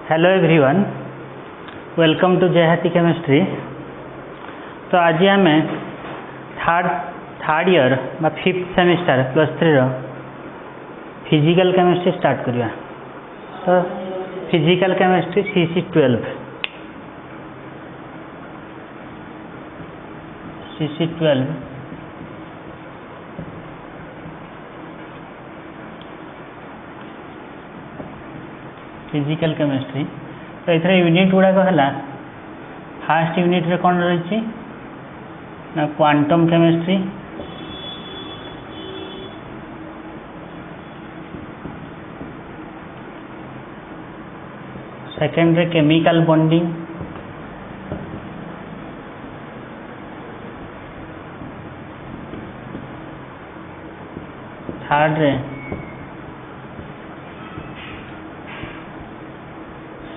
Hello everyone, welcome to जयहाती chemistry. तो आज आम थर्ड ईयर बा fifth semester +3 physical chemistry start करिया। तो physical chemistry CC12 physical chemistry. तो ये यूनिट गुड़ाक है फास्ट यूनिट रे कौन रही ना क्वांटम केमिस्ट्री, सेकेंड रे केमिकल बॉन्डिंग, थर्ड रे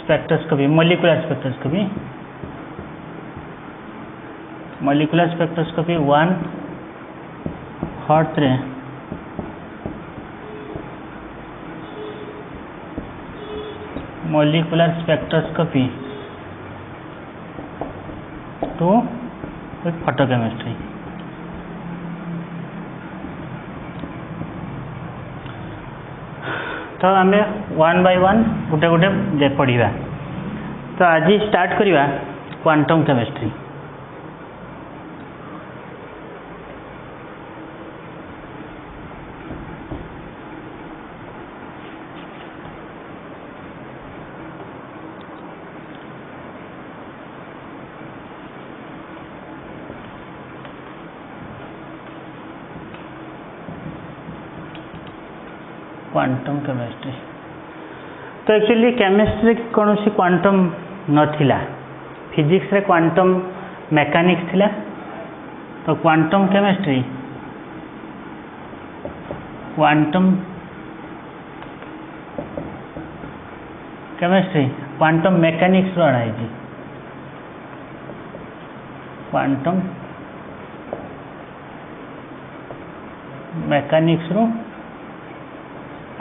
स्पेक्ट्रोस्कोपी मॉलिक्यूलर स्पेक्ट्रोस्कोपी 1, फोर्थ रे मॉलिक्यूलर स्पेक्ट्रोस्कोपी 2 विथ फोटोकेमिस्ट्री। तो आम 1 बाय 1 गोटे गोटे पढ़ा। तो आज स्टार्ट करिवा क्वांटम केमिस्ट्री। क्वांटम केमिस्ट्री तो एक्चुअली केमिस्ट्री कौन सी क्वांटम नथिला, फिजिक्स रे क्वांटम मेकानिक्स थिला। तो क्वांटम केमिस्ट्री क्वांटम मेकानिक्स रो आना है। क्वांटम मेकानिक्स रो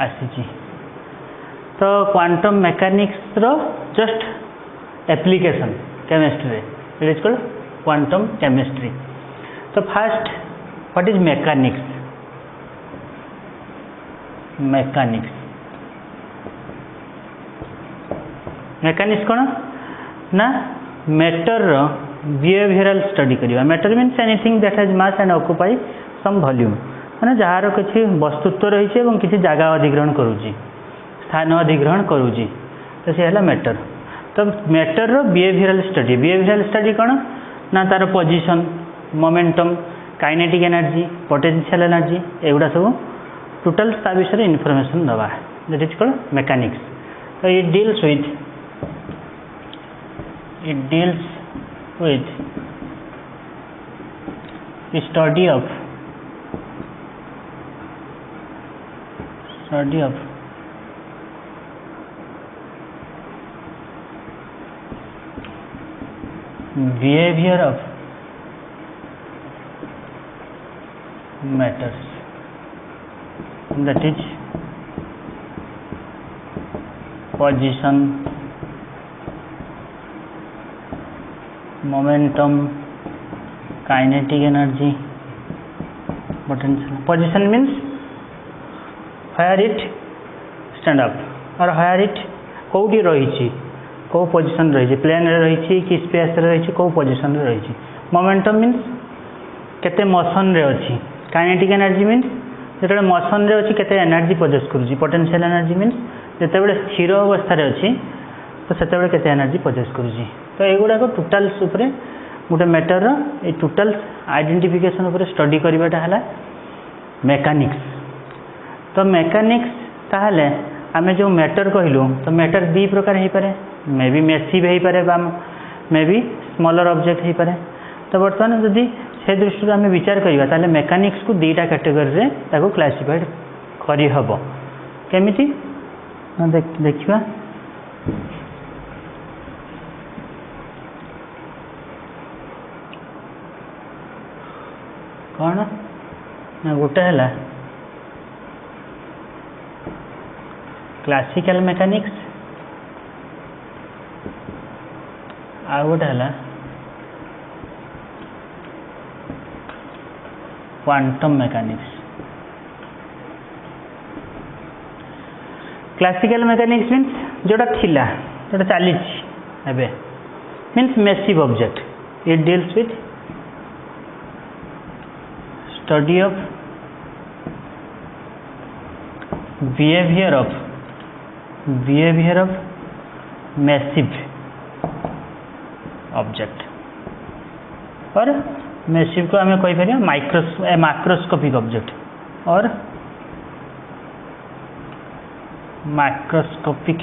आसी। तो क्वांटम मेकानिक्स रो just application chemistry it is called quantum chemistry. तो फर्स्ट व्हाट इज मेकानिक्स कौन ना मैटर रो बिहेवियरल स्टडी करिवा। Matter means anything that has mass and occupy some volume, माने जार किसी वस्तुत्व रही है किसी जगह अधिग्रहण करुच्ची, स्थान अधिग्रहण करुच्ची, तो सी है मैटर। तो मैटर रो बिहेवियरल स्टडी कौन ना तार position, momentum, kinetic energy, potential energy, एगुड़ा सब टोटल ता विषय इनफॉरमेशन दवा, दैट इज कॉल्ड मेकानिक्स। तो it deals with study of behavior of matters, that is position, momentum, kinetic energy, potential. Position means where it stand up or where it कोडी रही, कौ position रही, plane रही कि space रही, कौ position रही। मोमेंटम मीन्स केते मोशन रे अच्छी। काइनेटिक एनर्जी मीन्स जो मोशन रे अच्छी केते एनर्जी प्रोड्यूस करुच्ची। पोटेंशियल एनर्जी मीन्स जिते स्थिर अवस्था अच्छी तो से केते एनर्जी प्रोड्यूस करुच्ची। तो युवाक टोटाल्स गोटे मैटर रो टोटाल्स आइडेंटिफिकेशन उपर स्टडी करवाटा है मेकानिक्स। तो मेकानिक्स ताहले आमे जो मैटर कहलु, तो मैटर दी प्रकार हो पारे, मे बी मेसिव हो पारे, मे बी स्मॉलर ऑब्जेक्ट हो पारे। तो बर्तमान जदि से दृष्टि आम विचार करवा ताले मेकानिक्स को दीटा कैटेगरी रे ताको क्लासिफाइड करि हबो। केमिति देखिबा। कौन ना गोटे है क्लासिकल मेकानिक्स आ गोटे है quantum mechanics. Classical mechanics means जोटा थिला जोटा चली means massive object it deals with study of behaviour of massive object और मैसिव को आम कहीपर माइक्रोस्कोपिक ऑब्जेक्ट और माइक्रोस्कोपिक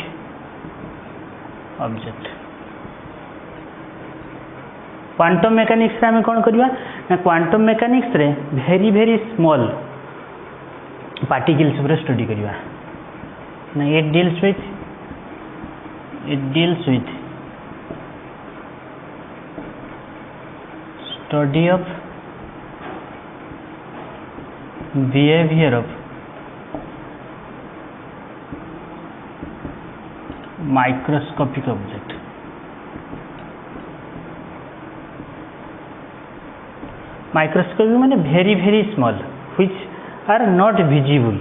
ऑब्जेक्ट। क्वांटम मेकानिक्स आम कौन करवा ना क्वांटम मेकानिक्स रे भेरी भेरी स्मॉल पार्टिकल्स पर स्टडी करवा ना it deals with study of behaviour of microscopic object. Microscopic माने very very small which are not visible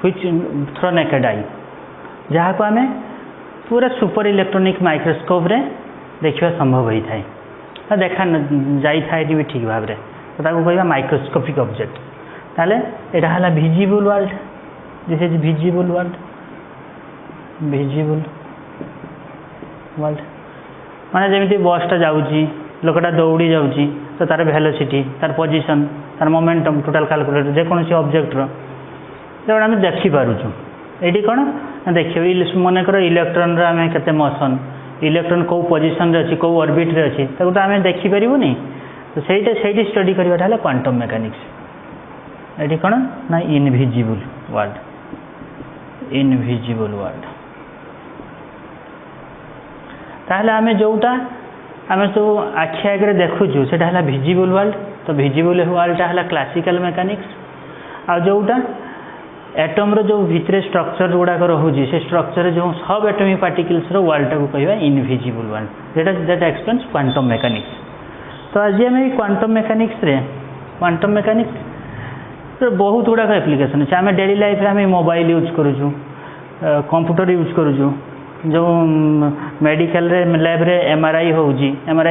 which through naked eye जहाँ को आम पूरा सुपर इलेक्ट्रॉनिक माइक्रोस्कोप रे देखा संभव होता है देखा जाए भी ठीक भाव में तो कह माइक्रोस्कोपिक ऑब्जेक्ट। ताले एटा हला visible world this is visible world माने जमी बसटा जाऊँगी लोकटा दौड़ी जाऊँगी तो तार वेलोसिटी तार पोजीशन तार मोमेंटम टोटाल कैलकुलेट जेकोसी ऑब्जेक्टर जो आम देखिपुँ ये कौन देखिए मन कर इलेक्ट्रॉन आम के मोशन इलेक्ट्रॉन कौ पोजीशन रे अच्छी कौ ऑर्बिट रे अच्छी तो आम देखिपारूनी तो सही स्टडी करवाटा है क्वांटम मेकानिक्स। ये कौन ना इनविजिबल वर्ल्ड ताहले आमे जोटा आमे सब आखि आगे देखुचु से विजिबल वर्ल्ड तो विजिबल वर्ल्डटा है क्लासिकल मेकानिक्स आ जोटा एटम रो जो भितर स्ट्रक्चर गुड़ाक रोचे से स्ट्रक्चर जो सब एटमिक पार्टिकल्स रो वर्ल्ड को कहवा invisible world that explains quantum mechanics. तो आज आम क्वांटम मेकानिक्स बहुत गुड़ाक एप्लिकेशन अच्छे आम डेली लाइफ में आम मोबाइल यूज करूँ कंप्यूटर यूज करूँ जो मेडिकल लैब रे एमआरआई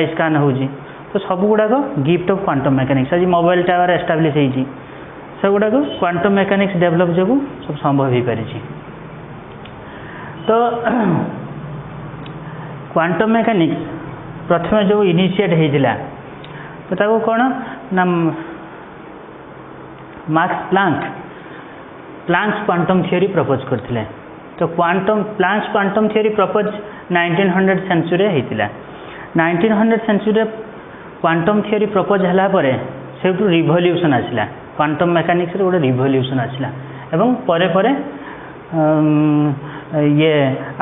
स्कान होजी तो सब गुड़ाक गिफ्ट ऑफ क्वांटम मेकानिक्स। आज मोबाइल टावर एस्टाब्लिश होती सब गुड़ाक क्वांटम मेकानिक्स डेवलप जो सब संभव हो पारी। तो क्वांटम मेकानिक्स प्रथम जो इनिशिएट होता तो ताको कौन ना Max Planck's quantum theory propose करथिले। तो Planck's quantum theory propose 1900 century होता 1900 सेंचुरी क्वांटम थ्योरी प्रपोज हला परे सेठू रिवोल्यूशन आसला क्वांटम मेकानिक्स रे गोटे रिवोल्यूशन आसला एवं परे परे ये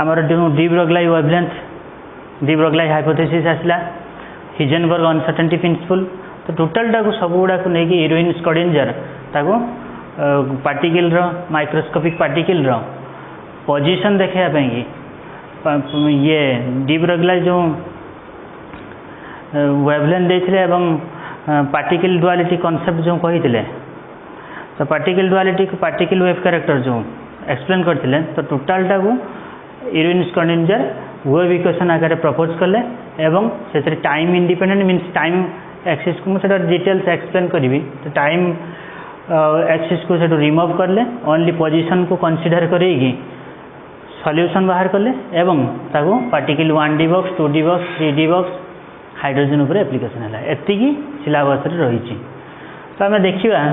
आमर जो de Broglie wavelength D Broglie hypothesis आसला हिजेनबर्ग अनसर्टेनिटी प्रिंसिपल तो टोटालटा को सब गुड़ाक नहीं इरविन स्कॉडिंजर ताको पार्टिकल रो माइक्रोस्कोपिक पार्टिकल रो पोजीशन देखापी ये डी ब्रोगली जो वेवलेंथ देते पार्टिकल डुआलिटी कॉन्सेप्ट जो कही तो particle duality particle wave character जो एक्सप्लेन करते तो टोटालटा को इरविन स्कॉडिंजर वेव इक्वेशन आकार प्रपोज कले एवं से time independent means time axis को मुझे डिटेल्स एक्सप्लेन करी तो टाइम एक्सिस को से रिमूव करले ओनली पोजीशन को कंसीडर करेगी सॉल्यूशन बाहर कले एवं ताको particle 1D box 2D box 3D box hydrogen उपर एप्लिकेशन है एति सिलेबस रही। तो आम देखा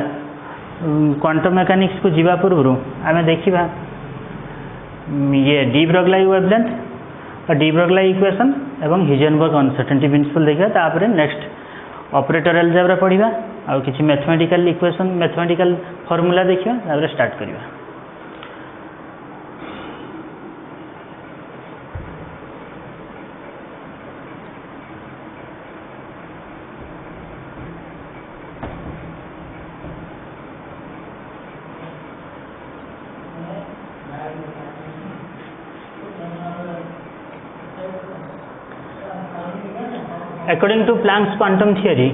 क्वांटम मेकानिक्स को जीवा पूर्व आम देखा ये डी ब्रोगली वेवलेंथ और डी ब्रोगली इक्वेशन एवं हिजेनबर्ग अनसर्टेनिटी प्रिंसिपल देखा तापर नेक्स्ट ऑपरेटर अलजेब्रा पढ़ा आउ किसी मैथमेटिकल इक्वेशन मैथमेटिकल फॉर्मूला देखा तापर स्टार्ट करवा। according to Planck's quantum theory,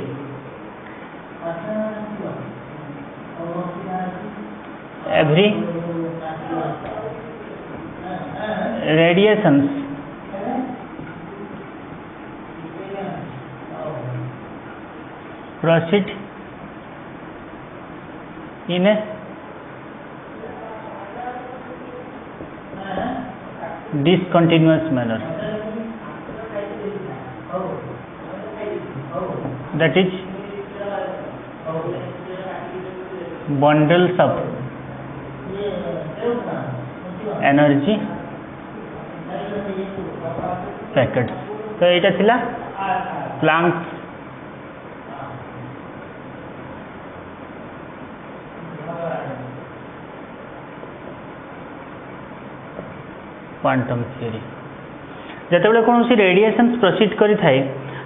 every radiations proceed in a discontinuous manner, that is bundles of energy packets. तो ये थिला प्लांक क्वांटम थियरी जिते कौन सी रेडिएशंस प्रोसीड करि थाए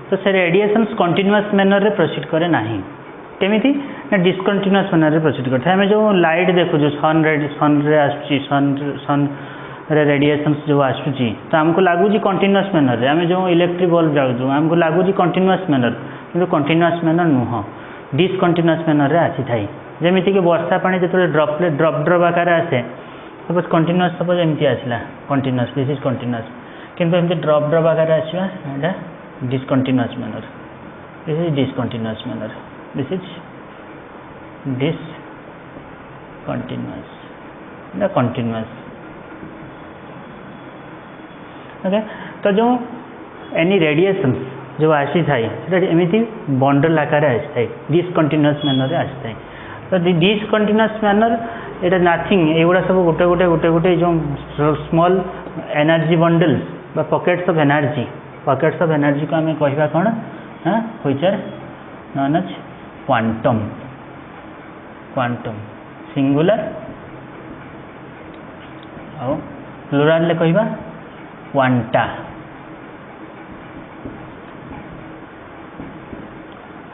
तो से रेडिएशंस कंटीन्यूअस मैनर रे प्रोसीड करे नाही केमिति ना डिस्कंटीन्यूअस मैनर रे प्रोसीड करता है। हमें जो लाइट देखो जो सन रे आसुची सन रे रेडिएशंस जो आसुची तो हमको लगुच कंटीन्यूअस मैनर रे आम जो इलेक्ट्रिक बल्ब जाऊँ हमको लगुच कंटीन्यूअस मैनर किंतु कंटीन्यूअस मैनर नुह डिस्कंटीन्यूअस मैनर रे आसी थाए जमीती कि वर्षा पानी जो ड्रप आकार आसे सपोज कंटीन्यूअस सपोज एमती आसला कंटीन्यूअस दिस इज कंटीन्यूअस किंतु एमती ड्रप आकार आसवा एटा discontinuous manner this is discontinuous manner this is discontinuous ना continuous ओके। तो जो एनी रेडिएशन जो आसी थाए एमती बंडल आकार आसी थाए डिस्कंटिन्यूअस मैनर आसी थाए। तो डिस्कंटिन्यूअस मैनर एटा नथिंग एगुड़ा सब गोटे गोटे गोटे गोटे जो स्मॉल एनर्जी बंडल्स बा पॉकेट्स ऑफ एनर्जी को आम कहवा कौन which are known as quantum singular और प्लुराल ले कहवा क्वांटा।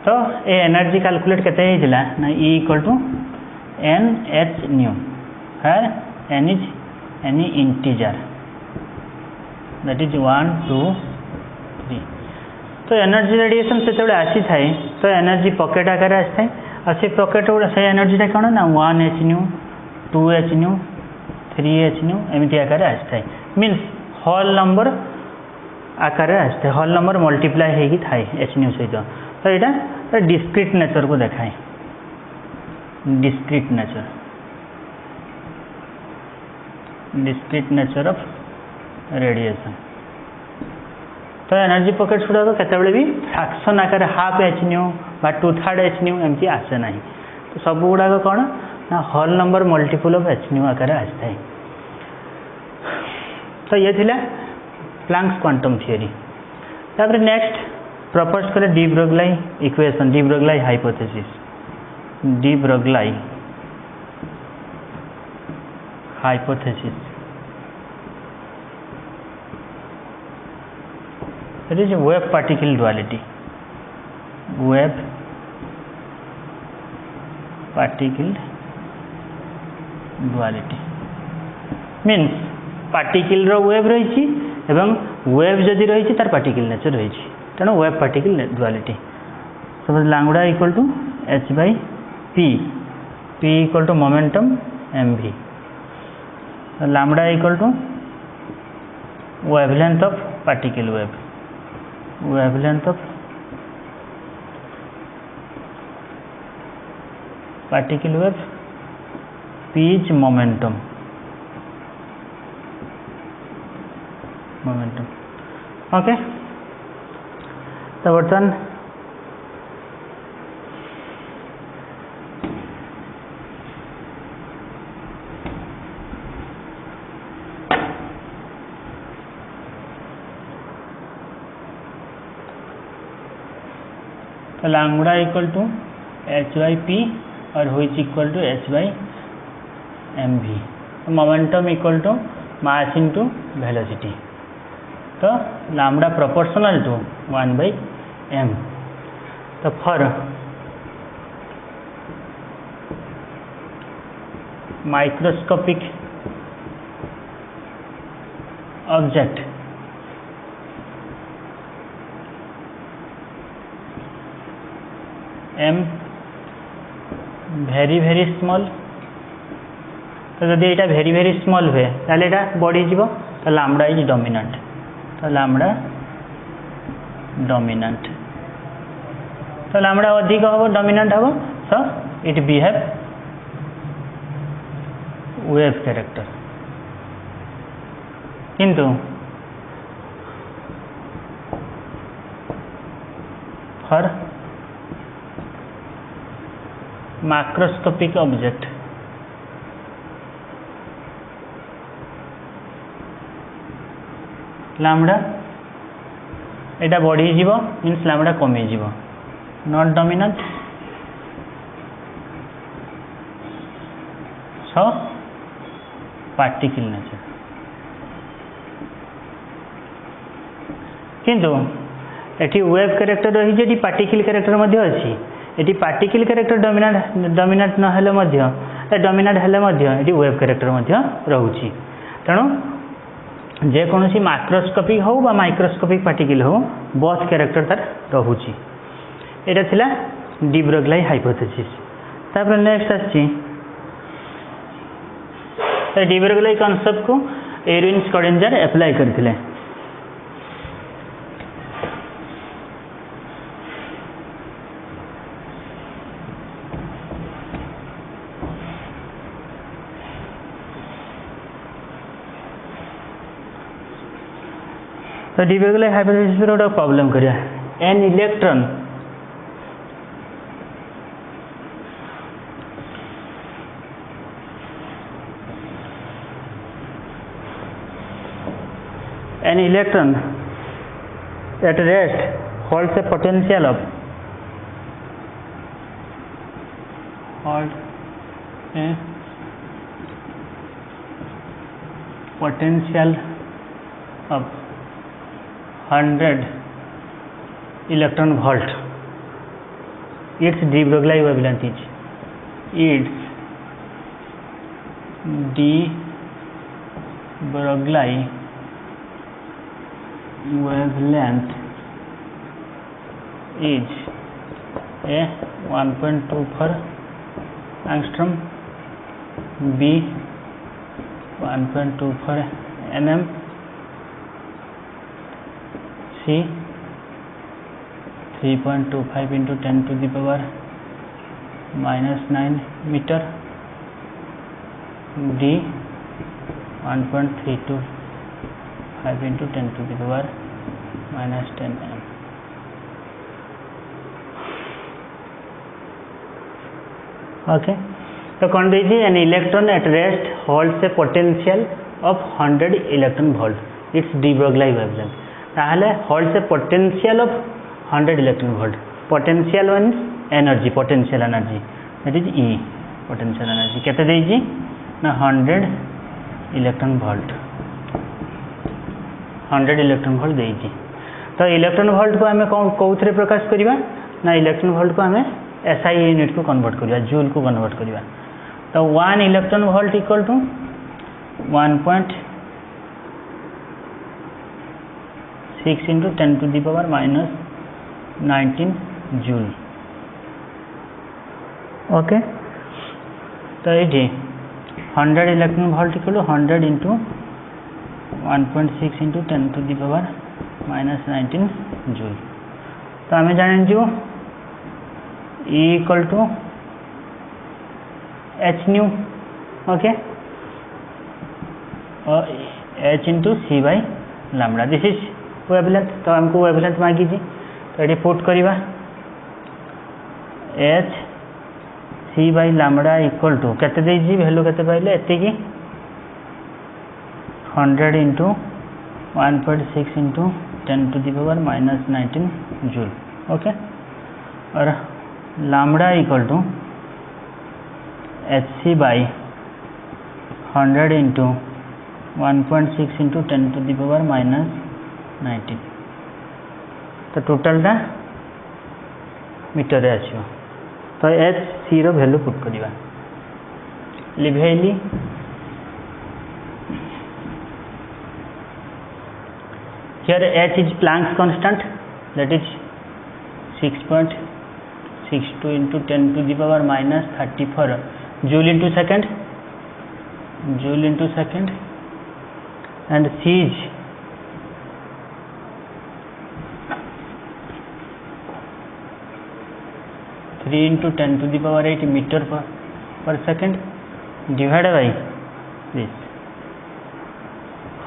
तो ये एनर्जी कैलकुलेट केते हेतिला ना E = NH nu where n is any integer that is 1 2 3। तो एनर्जी रेडिएशन से आसी थाए तो एनर्जी पॉकेट आकार आसी थाए और से पॉकेट से एनर्जीटा कौन ना 1h nu 2h nu 3h nu एमती आकार आसी थाए मीन्स होल नंबर आकार आसी थाए होल नंबर मल्टीप्लाई होगी थाए h nu सहित। तो यहाँ डिस्क्रीट नेचर को देखाए डिस्क्रीट नेचर ऑफ रेडिएशन। तो एनर्जी पॉकेट्स गुड़ाक केतबेले भी फ्रैक्शन आकार हाफ h nu बा 2/3 h nu एमती आसे ना। तो सब गुड़ाक कौन ना whole number multiple of h nu आकार आसी थाए। तो ये थिला प्लांक्स क्वांटम थियरी। तापर नेक्स्ट प्रपोज करे de Broglie equation de Broglie hypothesis that is wave particle duality means particle रो वेव रही एवं वेव जदि रही तार पार्टिकल नेचर रही तेणु wave particle duality. Suppose lambda equal to h by p equal to momentum mv lambda equal to wavelength of particle wave p is momentum okay. तो बर्तमान तो lambda equal to h by p और which equal to h by mv momentum equal to mass into velocity. तो lambda proportional to 1 by m। तो for microscopic object m very very small तो जदि यहाँ very very small हुए ताले एटा बढ़ी जीवो तो लैम्बडा इज डोमिनेंट तो लैम्बडा डोमिनेंट तो लैम्बडा अधिक हम डोमिनेंट हम so it behave wave character किंतु फॉर मैक्रोस्कोपिक ऑब्जेक्ट लैम्बडा एटा बढ़ी जीवो मीन्स लैम्बडा कमी जीवो not dominant so particle nature किंतु एटी वेव कैरेक्टर रही जे पार्टिकल कैरेक्टर मध्य अछि एटी पार्टिकल कैरेक्टर डोमिनेंट न हेले मध्य डोमिनेंट हेले मध्य एटी वेव कैरेक्टर मध्य रहउछि तेणु जेकोसी माइक्रोस्कोपिक हो बा माइक्रोस्कोपिक पार्टिकल हो बोथ कैरेक्टर तार रहउछि एटा थिला डी ब्रोग्ली हाइपोथेसिस तापर नेक्स्ट आछि डी ब्रोग्ली कांसेप्ट को एरविन स्क्रॉडिंजर अप्लाई करथिले तो डी ब्रोग्ली हाइपोथेसिस पर गोटे प्रॉब्लम करिया an electron at rest holds a potential of of 100 electron volt. Its de Broglie wavelength is de Broglie wavelength is a 1.24 angstrom, B 1.24 mm, C 3.25 into 10 to the power minus 9 meter, D 1.325 into 10 to the power minus 10 m. Okay, so कौन दीजिए an electron at rest holds a potential of 100 electron volt. It's de Broglie wavelength. ताहले holds a potential of 100 electron volt. Potential means energy, potential energy. That is E. Potential energy. केते दीजिए ना 100 electron volt. 100 electron volt दीजिए. तो electron volt को हमें कौन प्रकाश करिबा ना इलेक्ट्रॉन वोल्ट को हमें SI यूनिट को कन्वर्ट करिबा जूल को कन्वर्ट करिबा तो 1 electron volt equal to 1.6 into 10 to the power minus 19 joule. Okay तो ये 100 electron volt equal to 100 into 1.6 into 10 to the power minus 19 joule. तो हमें जाने जो E equal to H nu. Okay और H into C by lambda. This is wavelength. तो हमको wavelength मांगी थी तो ये पुट करिबा H C by lambda equal to केते देजी वैल्यू केते पाइले एते की 100 into 1.6 into 10 to the power minus 19 joule. Okay और lambda equal to HC by 100 into 1.6 into 10 to the power minus 19. तो टोटल टा मीटर रे आछो. तो H C रो वैल्यू पुट करिबा लिभेली here H is Planck's constant, that is 6.6 62 into 10 to the power minus 34 joule into second, and C is 3 into 10 to the power 8 meter per second divided by this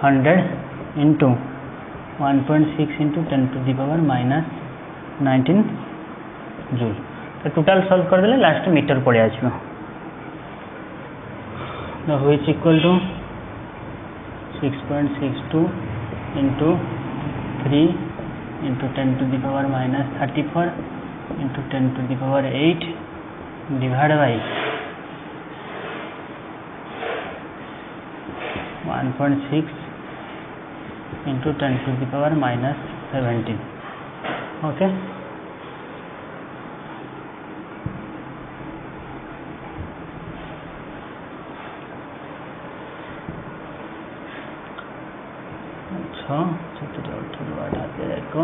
100 into 1.6 into 10 to the power minus 19 joule. तो total solve कर देले last metre पड़े आछियो which equal to 6.62 into 3 into 10 to the power minus 34 into 10 to the power 8 divided by 1.6 into 10 to the power minus 17. Okay. अच्छा देखो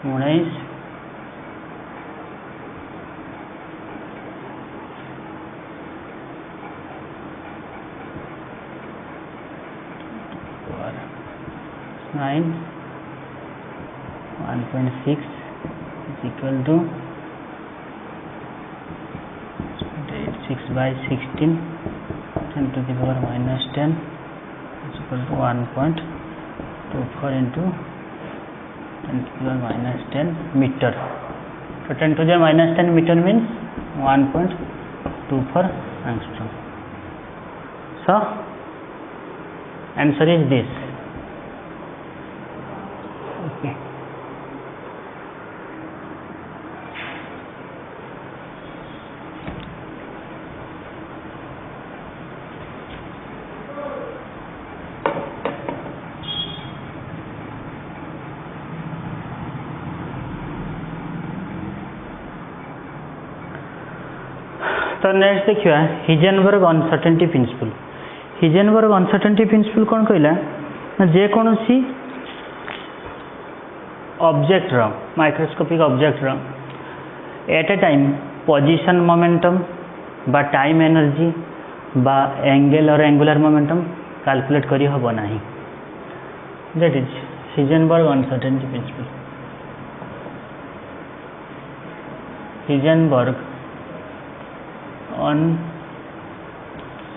19 9 1.6 is equal to 6 by 16 10 to the power minus 10 is equal to 1.24 into 10 to the power minus 10 meter. So 10 to the minus 10 meter means 1.24 angstrom. So answer is this. Okay. तो next देखिए Heisenberg uncertainty principle. Heisenberg uncertainty principle कौन कहला जे कौन सी object रो microscopic object रो at a time position momentum बा टाइम एनर्जी बा एंगल और एंगुलर मोमेंटम कैलकुलेट करी हबो नाही। That is Heisenberg uncertainty principle. Heisenberg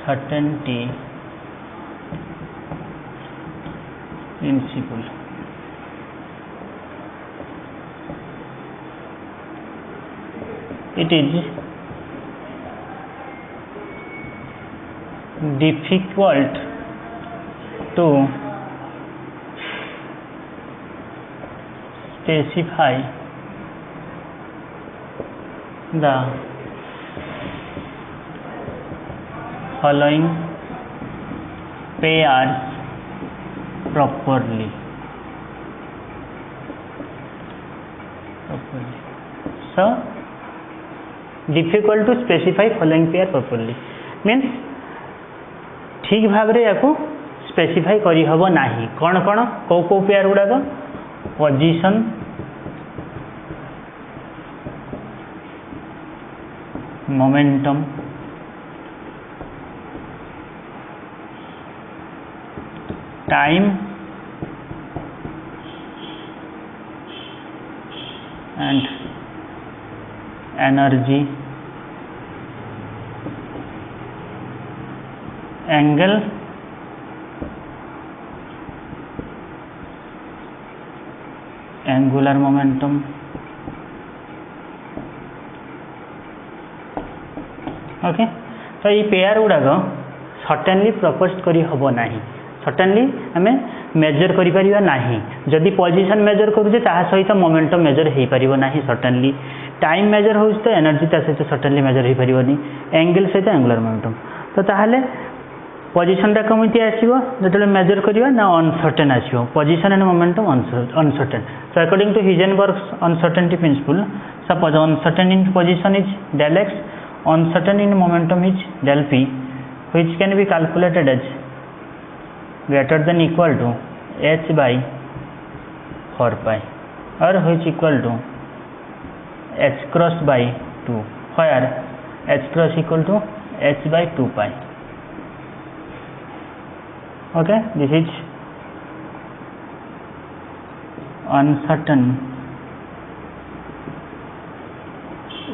uncertainty principle it is difficult to specify the following pairs properly. So difficult to specify following pair properly means ठीक भाव रे याकू specify करी हबो नाही। कौन कौन को पेयर गुड़ा position momentum time and energy angle angular momentum okay. तो ये पेयर गुड़ाक सर्टेनली प्रपोज करी हबो नाही। सर्टेनली आम मेजर करिपरिबा नाही। जदि पोजीशन मेजर करूचे ता सहित मोमेंटम मेजर हो पारिबो नाही। सर्टेनली टाइम मेजर हो तो एनर्जी ता सहित सर्टेनली मेजर हो पारिबोनी। एंगल सहित एंगुलर मोमेंटम तो ताहले पोजीशन टा कमिति आसीबो जतले मेजर करिवा ना अनसर्टेन आसीबो। Position and momentum uncertain. So according to Heisenberg uncertainty principle suppose uncertain in position is del x, uncertain in momentum is del p, which can be calculated as greater than equal to h by 4 pi or which equal to h cross by 2, where h cross equal to h by 2 pi. Okay, this is uncertain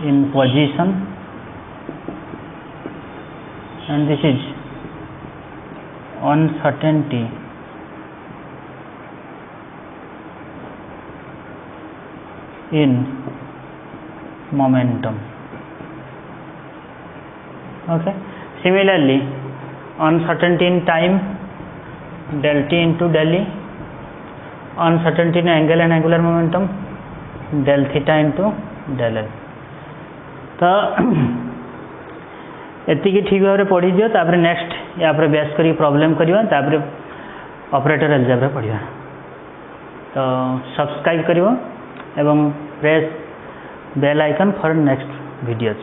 in position and this is uncertainty in momentum. Okay, similarly uncertainty in time, del t into del e, uncertainty in angle and angular momentum, del theta into del l. तो एतिकी ठीक भाव पढ़ी दियो, तापर next या base करी problem करियो, तापर ऑपरेटर अलजेब्रा पढ़िया। तो सब्सक्राइब करियो एवं press bell icon for next videos.